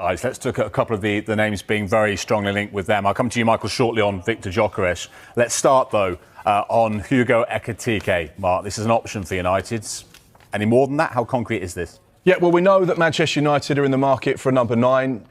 All right, let's look at a couple of the names being very strongly linked with them. I'll come to you, Michael, shortly on Victor GYOKERES. Let's start, though, on Hugo Ekitike. Mark, this is an option for United. Any more than that? How concrete is this? Yeah, well, we know that Manchester United are in the market for a number 9.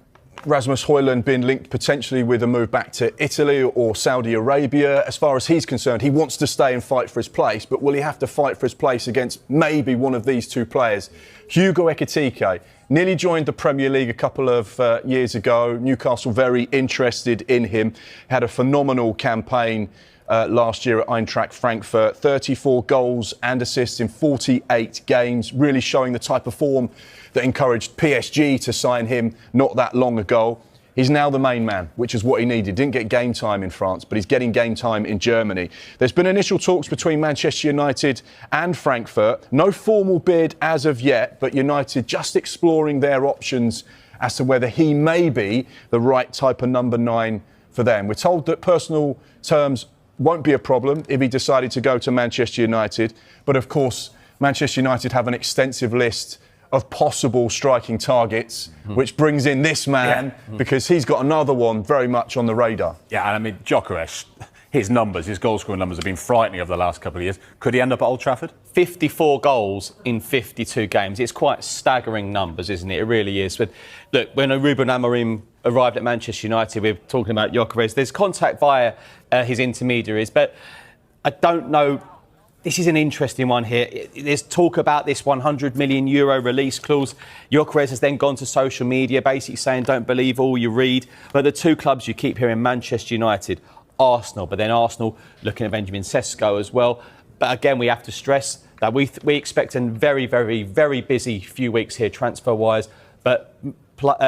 Rasmus Højlund being linked potentially with a move back to Italy or Saudi Arabia. As far as he's concerned, he wants to stay and fight for his place, but will he have to fight for his place against maybe one of these two players? Hugo Ekitike nearly joined the Premier League a couple of years ago. Newcastle very interested in him. Had a phenomenal campaign last year at Eintracht Frankfurt. 34 goals and assists in 48 games, really showing the type of form that encouraged PSG to sign him not that long ago. He's now the main man, which is what he needed. Didn't get game time in France, but he's getting game time in Germany. There's been initial talks between Manchester United and Frankfurt. No formal bid as of yet, but United just exploring their options as to whether he may be the right type of number 9 for them. We're told that personal terms won't be a problem if he decided to go to Manchester United. But of course, Manchester United have an extensive list of possible striking targets, which brings in this man because he's got another one very much on the radar. Yeah, and I mean, GYOKERES, his numbers, his goal-scoring numbers have been frightening over the last couple of years. Could he end up at Old Trafford? 54 goals in 52 games. It's quite staggering numbers, isn't it? It really is. But look, when Ruben Amorim arrived at Manchester United, we're talking about GYOKERES. There's contact via his intermediaries, but I don't know. This is an interesting one here. There's talk about this €100 million release clause. GYOKERES has then gone to social media basically saying don't believe all you read. But the two clubs you keep hearing, Manchester United, Arsenal, but then Arsenal looking at Benjamin Sesko as well. But again, we have to stress that we expect a very, very, very busy few weeks here transfer-wise. But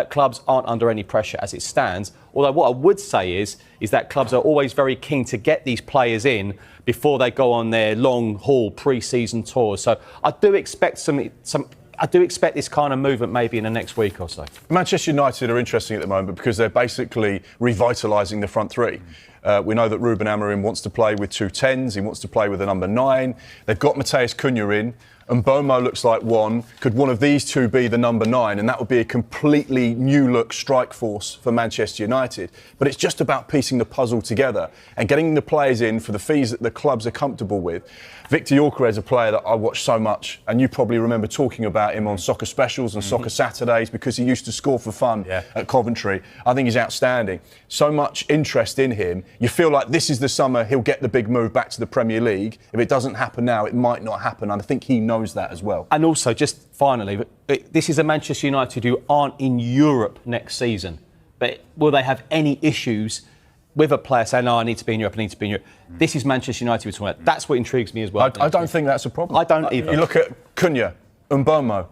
clubs aren't under any pressure as it stands. Although what I would say is that clubs are always very keen to get these players in before they go on their long-haul pre-season tours. So I do expect I do expect this kind of movement maybe in the next week or so. Manchester United are interesting at the moment because they're basically revitalising the front three. We know that Ruben Amorim wants to play with 2 10s. He wants to play with a number 9. They've got Matheus Cunha in. And Bomo looks like one. Could one of these two be the number 9? And that would be a completely new-look strike force for Manchester United. But it's just about piecing the puzzle together and getting the players in for the fees that the clubs are comfortable with. Victor GYOKERES is a player that I watch so much, and you probably remember talking about him on Soccer Specials and Soccer Saturdays because he used to score for fun at Coventry. I think he's outstanding. So much interest in him. You feel like this is the summer he'll get the big move back to the Premier League. If it doesn't happen now, it might not happen. And I think he knows that as well. And also, just finally, this is a Manchester United who aren't in Europe next season. But will they have any issues with a player saying, no, I need to be in Europe, I need to be in Europe? This is Manchester United we're talking about. That's what intrigues me as well. I don't think that's a problem. I don't either. You look at Cunha, Mbomo,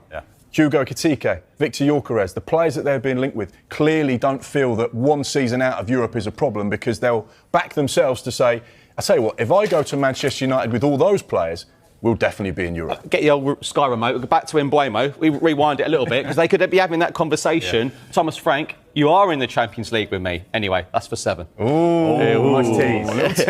Hugo Ekitike, Victor GYOKERES, the players that they're being linked with clearly don't feel that one season out of Europe is a problem because they'll back themselves to say, I tell you what, if I go to Manchester United with all those players, we'll definitely be in Europe. Get the old Sky remote. We'll go back to Mbuemo. We rewind it a little bit because they could be having that conversation. Thomas Frank, you are in the Champions League with me. Anyway, that's for 7. Ooh, nice tease.